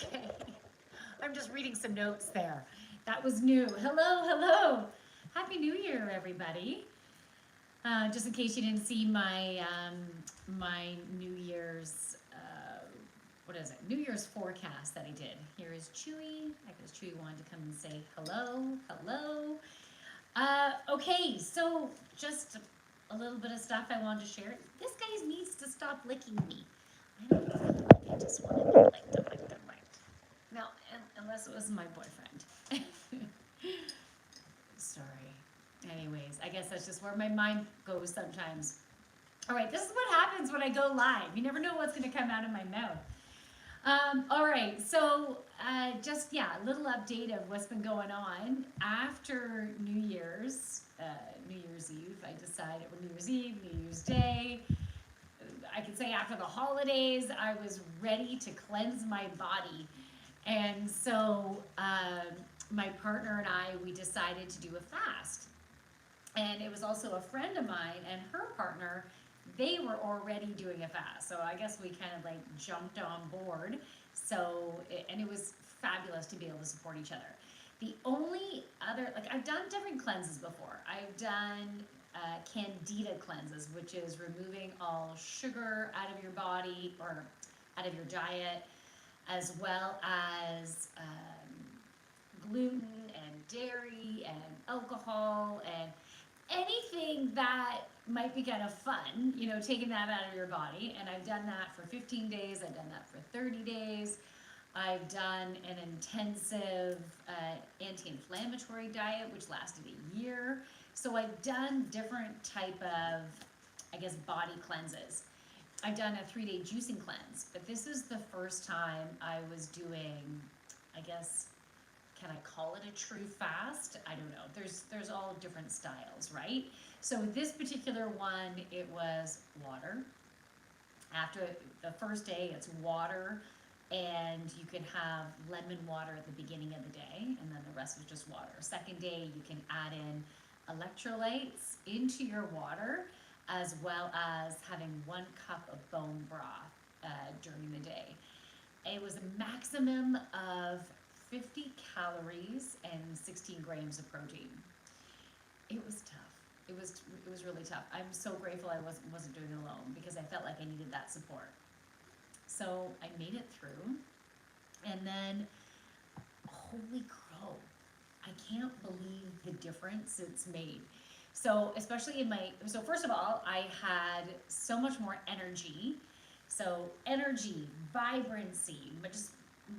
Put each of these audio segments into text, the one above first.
Okay. I'm just reading some notes there. That was new. Hello, hello. Happy New Year, everybody. Just in case you didn't see my New Year's what is it? New Year's forecast that I did. Here is Chewy. I guess Chewy wanted to come and say hello, hello. Okay, so just a little bit of stuff I wanted to share. This guy needs to stop licking me. I don't know. I just want to be licked. No, unless it was my boyfriend. Sorry. Anyways, I guess that's just where my mind goes sometimes. All right, this is what happens when I go live. You never know what's going to come out of my mouth. All right, so yeah, a little update of what's been going on after New Year's Eve. I decided, well, New Year's Eve, New Year's Day. I could say after the holidays, I was ready to cleanse my body, and so my partner and I, we decided to do a fast. And it was also a friend of mine and her partner, they were already doing a fast. So I guess we kind of like jumped on board. And it was fabulous to be able to support each other. The only other, like I've done different cleanses before. I've done candida cleanses, which is removing all sugar out of your body or out of your diet, as well as gluten and dairy and alcohol and anything that might be kind of fun, you know, taking that out of your body. And I've done that for 15 days. I've done that for 30 days. I've done an intensive anti-inflammatory diet, which lasted a year. So I've done different type of, I guess, body cleanses. I've done a 3-day juicing cleanse, but this is the first time I was doing, I guess, can I call it a true fast? I don't know. There's all different styles, right? So this particular one, it was water. After the first day, it's water, and you can have lemon water at the beginning of the day, and then the rest is just water. Second day, you can add in electrolytes into your water, as well as having 1 cup of bone broth during the day. It was a maximum of 50 calories and 16 grams of protein. It was tough. It was really tough. I'm so grateful I wasn't doing it alone because I felt like I needed that support. So I made it through, and then holy crow, I can't believe the difference it's made. So especially so first of all, I had so much more energy. So energy, vibrancy, but just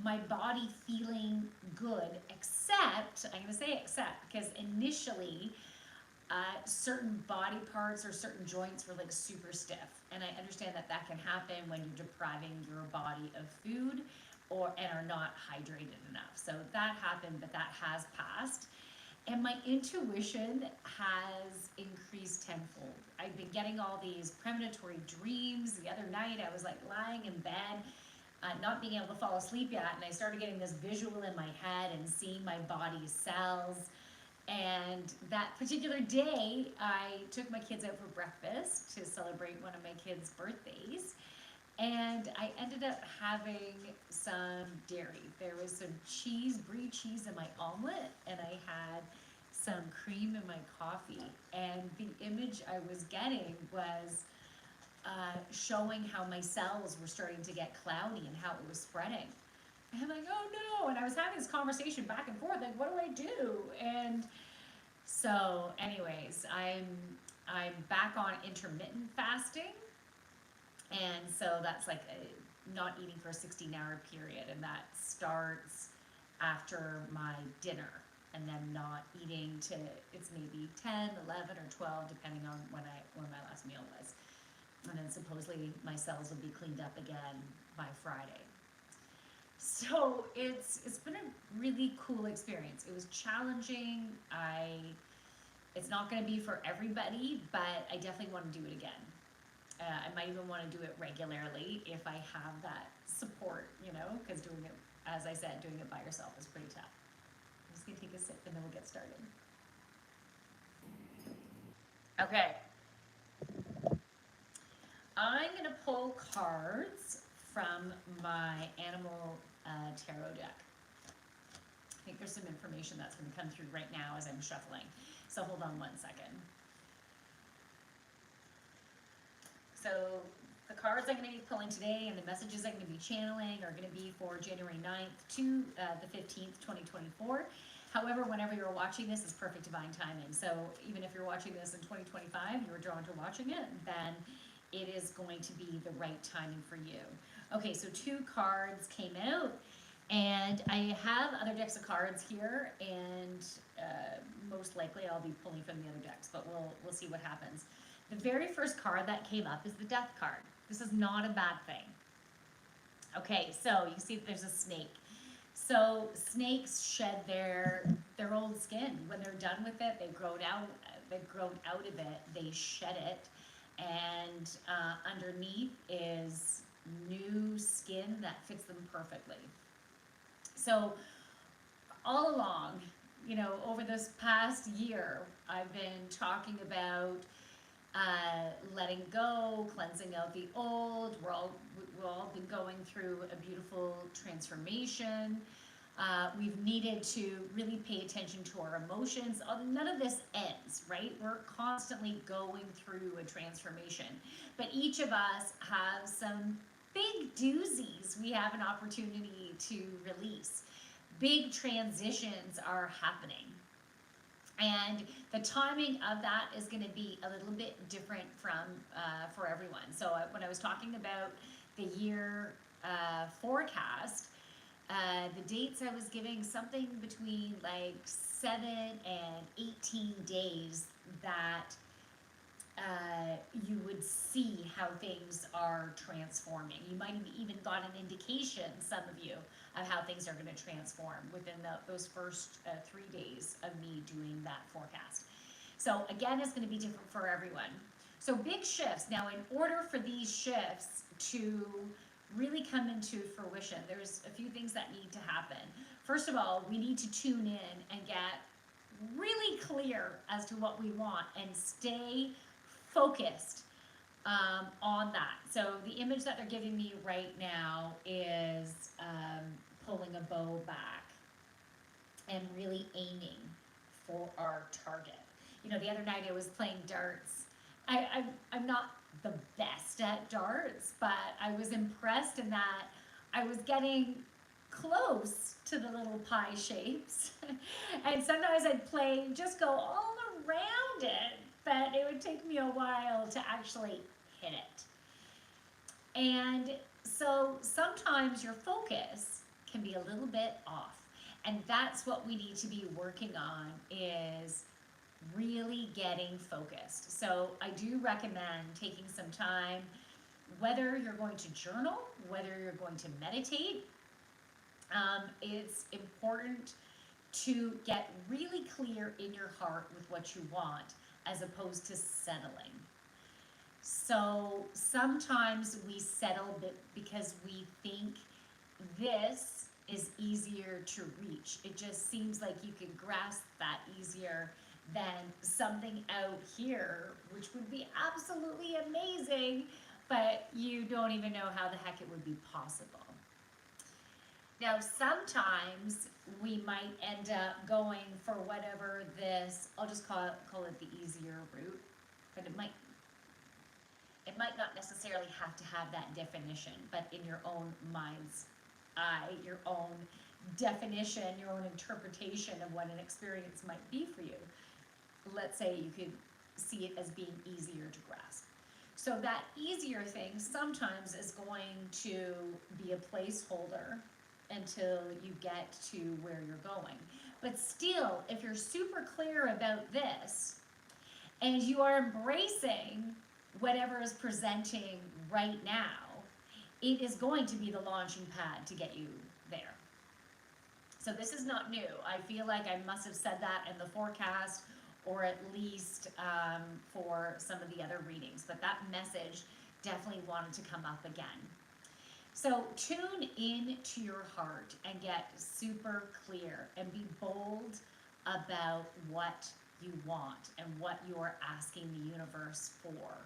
my body feeling good, except, I'm going to say except, because initially certain body parts or certain joints were like super stiff. And I understand that that can happen when you're depriving your body of food and are not hydrated enough. So that happened, but that has passed. And my intuition has increased tenfold. I've been getting all these premonitory dreams. The other night I was like lying in bed, not being able to fall asleep yet, and I started getting this visual in my head and seeing my body's cells. And that particular day, I took my kids out for breakfast to celebrate one of my kids' birthdays. And I ended up having some dairy. There was some cheese, brie cheese in my omelet, and I had some cream in my coffee. And the image I was getting was showing how my cells were starting to get cloudy and how it was spreading. And I'm like, oh no. And I was having this conversation back and forth, like, what do I do? And so anyways, I'm back on intermittent fasting. And so that's like not eating for a 16-hour period, and that starts after my dinner, and then not eating to, it's maybe 10, 11, or 12, depending on when my last meal was. And then supposedly my cells will be cleaned up again by Friday. So it's been a really cool experience. It was challenging. It's not going to be for everybody, but I definitely want to do it again. I might even want to do it regularly if I have that support, you know, because doing it, as I said, doing it by yourself is pretty tough. I'm just going to take a sip and then we'll get started. Okay. I'm going to pull cards from my animal tarot deck. I think there's some information that's going to come through right now as I'm shuffling. So hold on one second. So the cards I'm going to be pulling today and the messages I'm going to be channeling are going to be for January 9th to the 15th, 2024. However, whenever you're watching this, it's perfect divine timing. So even if you're watching this in 2025, you were drawn to watching it, then it is going to be the right timing for you. Okay, so 2 cards came out, and I have other decks of cards here, and most likely I'll be pulling from the other decks, but we'll see what happens. The very first card that came up is the Death card. This is not a bad thing. Okay, so you see there's a snake. So snakes shed their old skin. When they're done with it, they've grown out of it, they shed it, and underneath is new skin that fits them perfectly. So all along, you know, over this past year, I've been talking about letting go, cleansing out the old. We've all been going through a beautiful transformation. We've needed to really pay attention to our emotions. None of this ends, right? We're constantly going through a transformation. But each of us have some big doozies we have an opportunity to release. Big transitions are happening. And the timing of that is going to be a little bit different for everyone. So when I was talking about the year forecast, the dates I was giving, something between like 7 and 18 days that you would see how things are transforming. You might have even got an indication, some of you, of how things are going to transform within those first 3 days of me doing that forecast. So again, it's going to be different for everyone. So big shifts. Now, in order for these shifts to really come into fruition, there's a few things that need to happen. First of all, we need to tune in and get really clear as to what we want and stay focused on that. So the image that they're giving me right now is pulling a bow back and really aiming for our target. You know, the other night I was playing darts. I'm not the best at darts, but I was impressed in that I was getting close to the little pie shapes. And sometimes I'd play, just go all around it, but it would take me a while to actually hit it. And so sometimes your focus can be a little bit off. And that's what we need to be working on, is really getting focused. So I do recommend taking some time, whether you're going to journal, whether you're going to meditate. It's important to get really clear in your heart with what you want, as opposed to settling. So sometimes we settle because we think this is easier to reach. It just seems like you can grasp that easier than something out here, which would be absolutely amazing, but you don't even know how the heck it would be possible. Now, sometimes we might end up going for whatever this, I'll just call it the easier route, but it might not necessarily have to have that definition, but in your own mind's eye, your own definition, your own interpretation of what an experience might be for you. Let's say you could see it as being easier to grasp. So that easier thing sometimes is going to be a placeholder until you get to where you're going. But still, if you're super clear about this and you are embracing whatever is presenting right now, it is going to be the launching pad to get you there. So this is not new. I feel like I must have said that in the forecast, or at least for some of the other readings, but that message definitely wanted to come up again. So tune in to your heart and get super clear and be bold about what you want and what you're asking the universe for.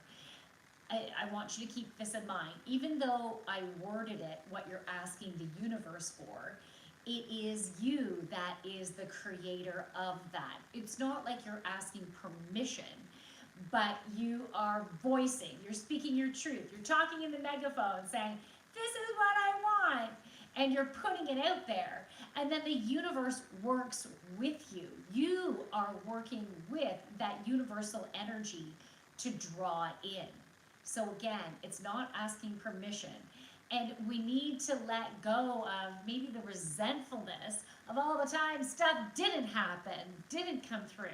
I want you to keep this in mind. Even though I worded it, what you're asking the universe for, it is you that is the creator of that. It's not like you're asking permission, but you are voicing, you're speaking your truth. You're talking in the megaphone saying, this is what I want. And you're putting it out there. And then the universe works with you. You are working with that universal energy to draw it in. So again, it's not asking permission. And we need to let go of maybe the resentfulness of all the time stuff didn't happen, didn't come through.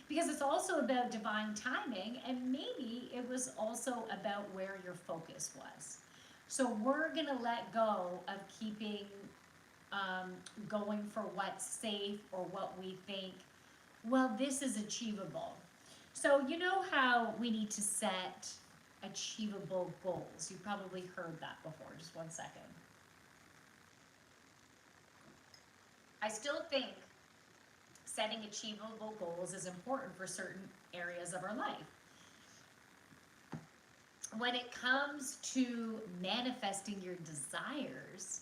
Because it's also about divine timing, and maybe it was also about where your focus was. So we're gonna let go of keeping going for what's safe or what we think, well, this is achievable. So you know how we need to set achievable goals. You've probably heard that before. Just one second. I still think setting achievable goals is important for certain areas of our life. When it comes to manifesting your desires,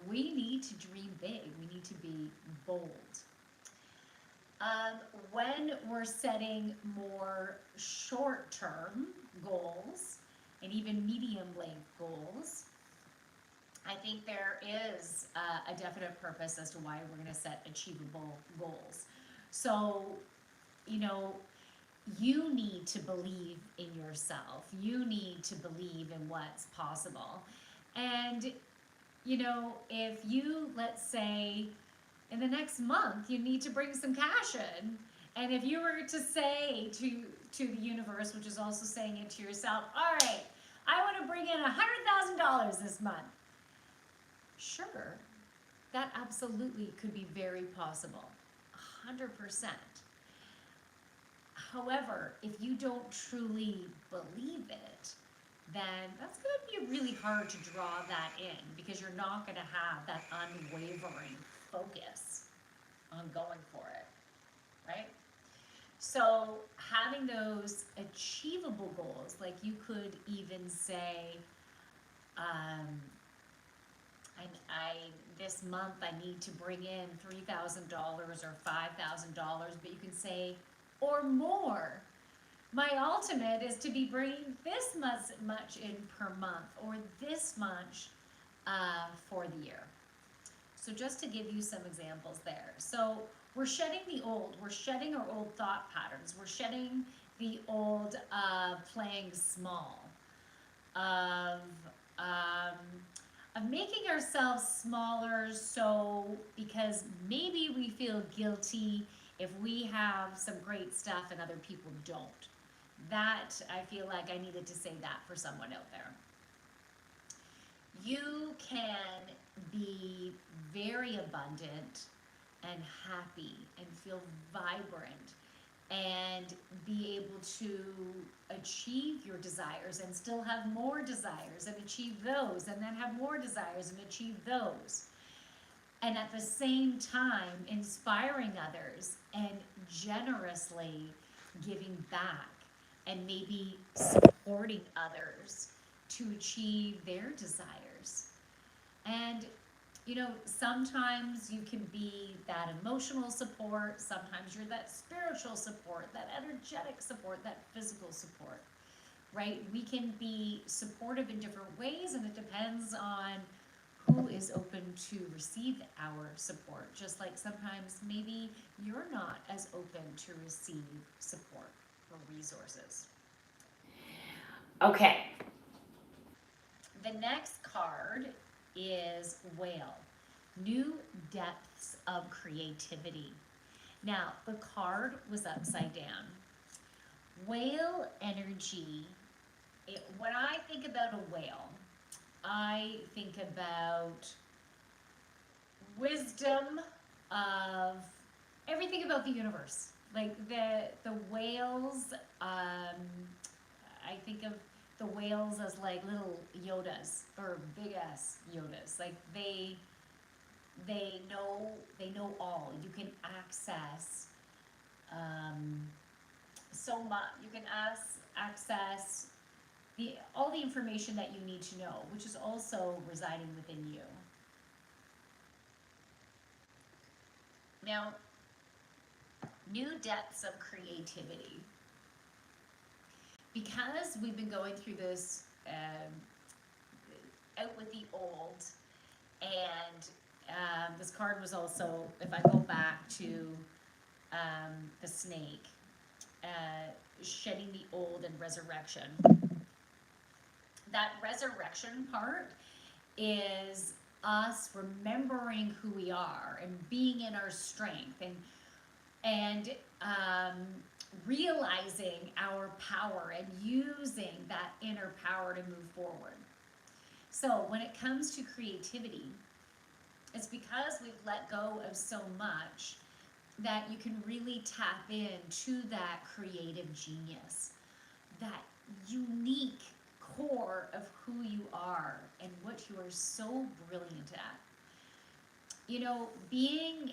we need to dream big. We need to be bold. When we're setting more short-term goals and even medium-length goals, I think there is a definite purpose as to why we're going to set achievable goals. So, you know, you need to believe in yourself. You need to believe in what's possible. And, you know, if you, let's say, in the next month, you need to bring some cash in, and if you were to say to the universe, which is also saying it to yourself, all right, I want to bring in $100,000 this month. Sure, that absolutely could be very possible, 100%. However, if you don't truly believe it, then that's going to be really hard to draw that in, because you're not going to have that unwavering focus on going for it, right? So having those achievable goals, like you could even say, this month I need to bring in $3,000 or $5,000, but you can say, or more. My ultimate is to be bringing this much in per month, or this much for the year. So just to give you some examples there. So we're shedding the old. We're shedding our old thought patterns. We're shedding the old playing small, of making ourselves smaller, so because maybe we feel guilty if we have some great stuff and other people don't. That, I feel like I needed to say that for someone out there. You can be very abundant and happy and feel vibrant and be able to achieve your desires and still have more desires and achieve those, and then have more desires and achieve those. And at the same time, inspiring others and generously giving back and maybe supporting others to achieve their desires. And, you know, sometimes you can be that emotional support, sometimes you're that spiritual support, that energetic support, that physical support, right? We can be supportive in different ways, and it depends on who is open to receive our support. Just like sometimes maybe you're not as open to receive support or resources. Okay. The next card is Whale, New Depths of Creativity. Now, the card was upside down. Whale energy, when I think about a whale, I think about wisdom of everything about the universe. Like the whales, I think of the whales as like little Yodas, or big ass Yodas. Like they know all. You can access so much. You can access all the information that you need to know, which is also residing within you. Now, new depths of creativity. Because we've been going through this out with the old, and this card was also, if I go back to the snake, shedding the old and resurrection. That resurrection part is us remembering who we are and being in our strength, and realizing our power and using that inner power to move forward. So when it comes to creativity, it's because we've let go of so much that you can really tap into that creative genius, that unique core of who you are and what you are so brilliant at. You know, being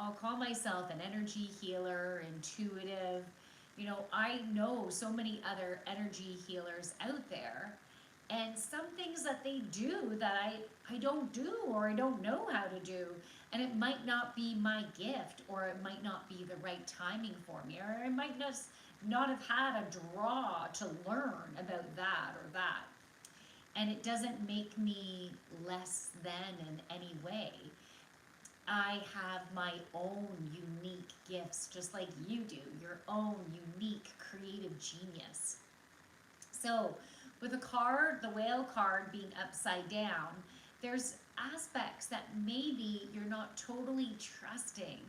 I'll call myself an energy healer, intuitive. You know, I know so many other energy healers out there, and some things that they do that I don't do, or I don't know how to do, and it might not be my gift, or it might not be the right timing for me, or I might not have had a draw to learn about that or that. And it doesn't make me less than in any way. I have my own unique gifts, just like you do, your own unique creative genius. So with the card, the whale card being upside down, there's aspects that maybe you're not totally trusting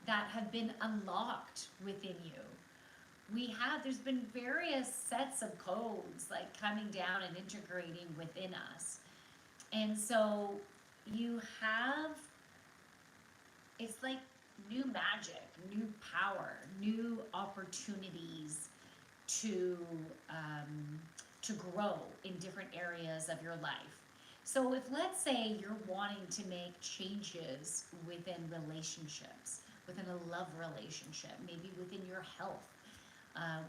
that have been unlocked within you. There's been various sets of codes like coming down and integrating within us. And so you have, it's like new magic, new power, new opportunities to grow in different areas of your life. So if, let's say, you're wanting to make changes within relationships, within a love relationship, maybe within your health,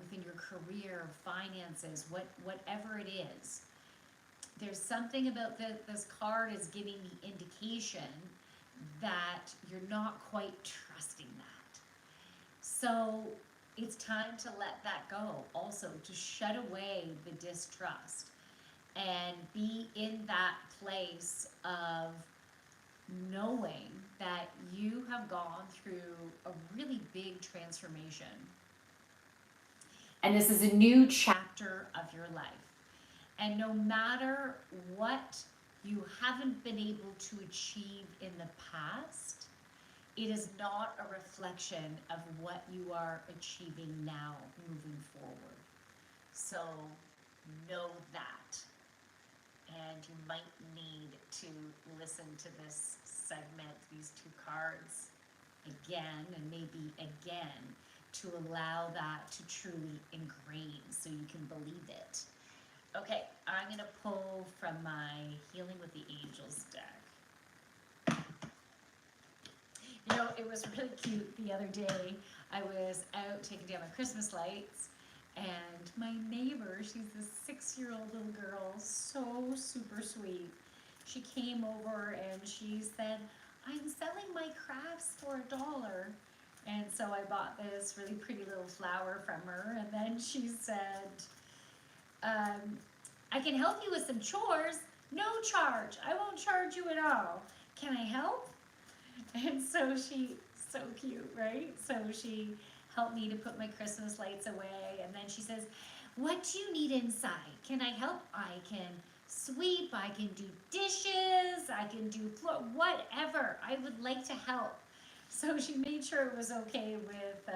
within your career, finances, whatever it is, there's something about this card is giving the indication that you're not quite trusting that. So it's time to let that go, also to shut away the distrust and be in that place of knowing that you have gone through a really big transformation. And this is a new chapter of your life. And no matter what you haven't been able to achieve in the past, it is not a reflection of what you are achieving now moving forward. So know that. And you might need to listen to this segment, these two cards, again and maybe again, to allow that to truly ingrain so you can believe it. Okay, I'm going to pull from my Healing with the Angels deck. You know, it was really cute the other day. I was out taking down my Christmas lights, and my neighbor, she's this 6-year-old little girl, so super sweet. She came over and she said, "I'm selling my crafts for $1." And so I bought this really pretty little flower from her, and then she said, "I can help you with some chores, no charge. I won't charge you at all. Can I help?" And so so cute, right? So she helped me to put my Christmas lights away, and then she says, "What do you need inside? Can I help? I can sweep, I can do dishes, I can do floor, whatever. I would like to help." So she made sure it was okay with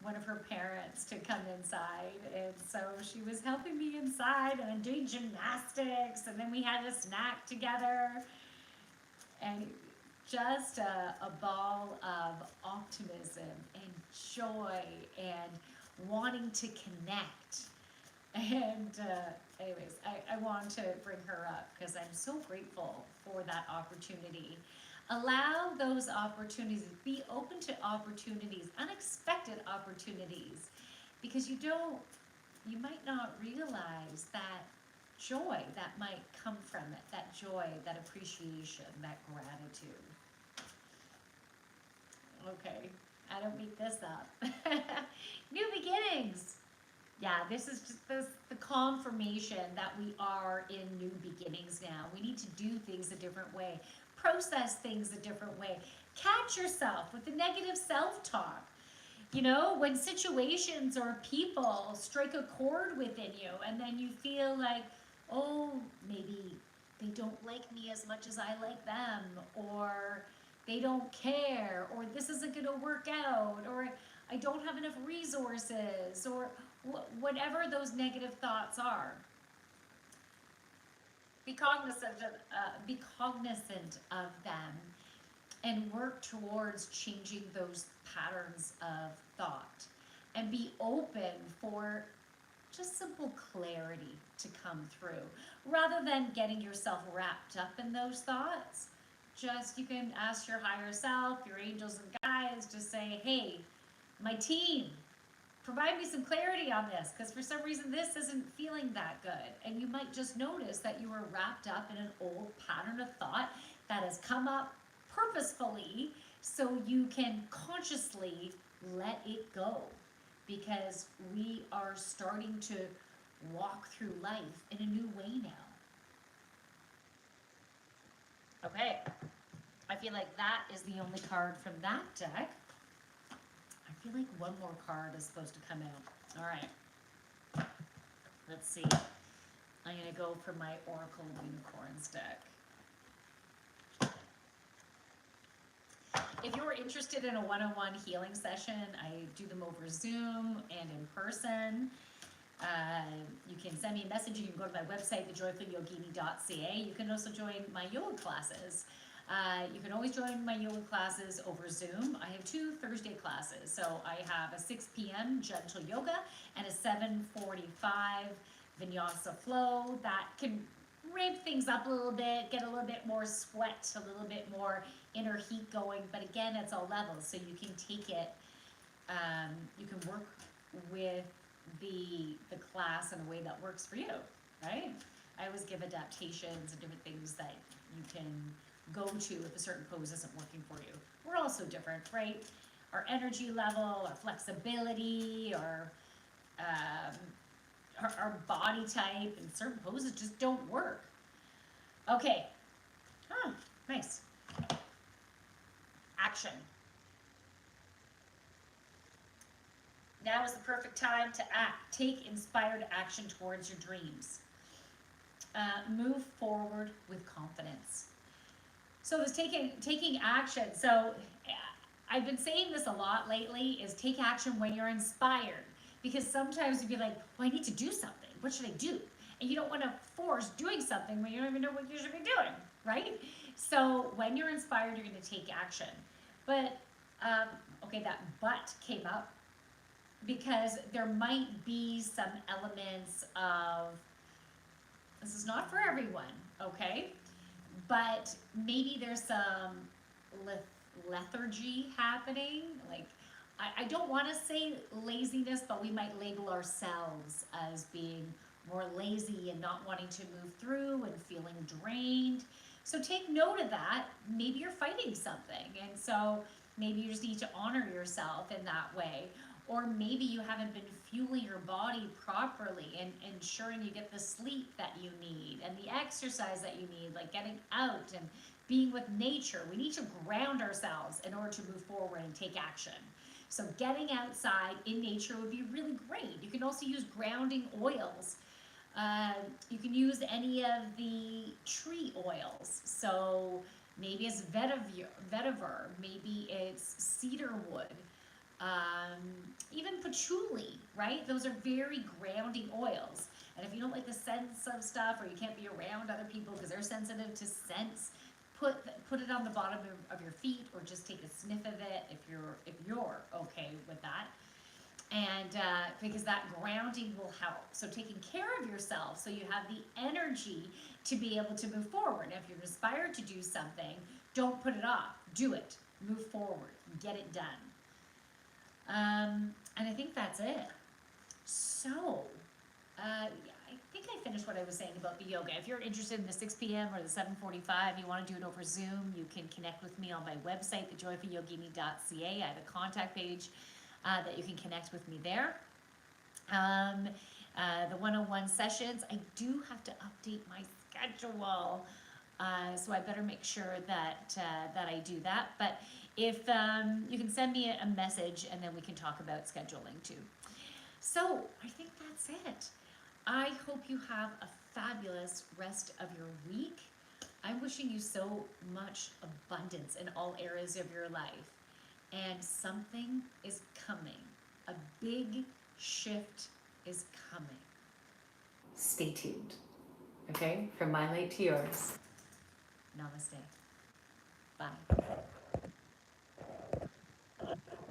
one of her parents to come inside, and so she was helping me inside and doing gymnastics, and then we had a snack together, and just a ball of optimism and joy and wanting to connect. And anyways, I want to bring her up because I'm so grateful for that opportunity. Allow those opportunities, be open to opportunities, unexpected opportunities, because you don't you might not realize that joy that might come from it, that joy, that appreciation, that gratitude. Okay, I don't make this up. New beginnings. Yeah, this is just the confirmation that we are in new beginnings now. We need to do things a different way, process things a different way. Catch yourself with the negative self-talk. You know, when situations or people strike a chord within you and then you feel like, oh, maybe they don't like me as much as I like them, or they don't care, or this isn't going to work out, or I don't have enough resources, or whatever those negative thoughts are. Be cognizant of them and work towards changing those patterns of thought, and be open for just simple clarity to come through rather than getting yourself wrapped up in those thoughts. Just, you can ask your higher self, your angels and guides, just say, hey, my team, provide me some clarity on this, because for some reason this isn't feeling that good. And you might just notice that you were wrapped up in an old pattern of thought that has come up purposefully, so you can consciously let it go, because we are starting to walk through life in a new way now. Okay, I feel like that is the only card from that deck. I feel like one more card is supposed to come out. All right, let's see. I'm gonna go for my Oracle Unicorns deck. If you're interested in a one-on-one healing session, I do them over Zoom and in person. You can send me a message. You can go to my website, thejoyfulyogini.ca. You can also join my yoga classes. You can always join my yoga classes over Zoom. I have 2 Thursday classes. So I have a 6 p.m. gentle yoga and a 7:45 vinyasa flow that can ramp things up a little bit, get a little bit more sweat, a little bit more inner heat going. But again, it's all levels, so you can take it, you can work with the class in a way that works for you, right? I always give adaptations and different things that you can go to if a certain pose isn't working for you. We're all so different, right? Our energy level, our flexibility, our body type, and certain poses just don't work. Okay. Oh, nice. Action. Now is the perfect time to act. Take inspired action towards your dreams. Move forward with confidence. So this taking action. So I've been saying this a lot lately, is take action when you're inspired. Because sometimes you'd be like, well, I need to do something. What should I do? And you don't want to force doing something when you don't even know what you should be doing, right? So when you're inspired, you're going to take action. But, okay, that but came up because there might be some elements of, this is not for everyone, okay? But maybe there's some lethargy happening. Like, I don't want to say laziness, but we might label ourselves as being more lazy and not wanting to move through and feeling drained. So take note of that. Maybe you're fighting something, and so maybe you just need to honor yourself in that way. Or maybe you haven't been fueling your body properly and ensuring you get the sleep that you need and the exercise that you need, like getting out and being with nature. We need to ground ourselves in order to move forward and take action. So getting outside in nature would be really great. You can also use grounding oils. You can use any of the tree oils. So maybe it's vetiver, maybe it's cedar wood, even patchouli, right? Those are very grounding oils. And if you don't like the scents of stuff, or you can't be around other people because they're sensitive to scents, put it on the bottom of your feet, or just take a sniff of it if you're okay with that. And because that grounding will help. So taking care of yourself so you have the energy to be able to move forward. And if you're inspired to do something, don't put it off. Do it. Move forward. Get it done. And I think that's it. So I think I finished what I was saying about the yoga. If you're interested in the 6 p.m. or the 7:45, you want to do it over Zoom, you can connect with me on my website, thejoyfulyogini.ca. I have a contact page that you can connect with me there. The 101 sessions, I do have to update my schedule, so I better make sure that that I do that. But if you can send me a message, and then we can talk about scheduling too. So I think that's it. I hope you have a fabulous rest of your week. I'm wishing you so much abundance in all areas of your life. And something is coming. A big shift is coming. Stay tuned. Okay? From my light to yours. Namaste. Bye.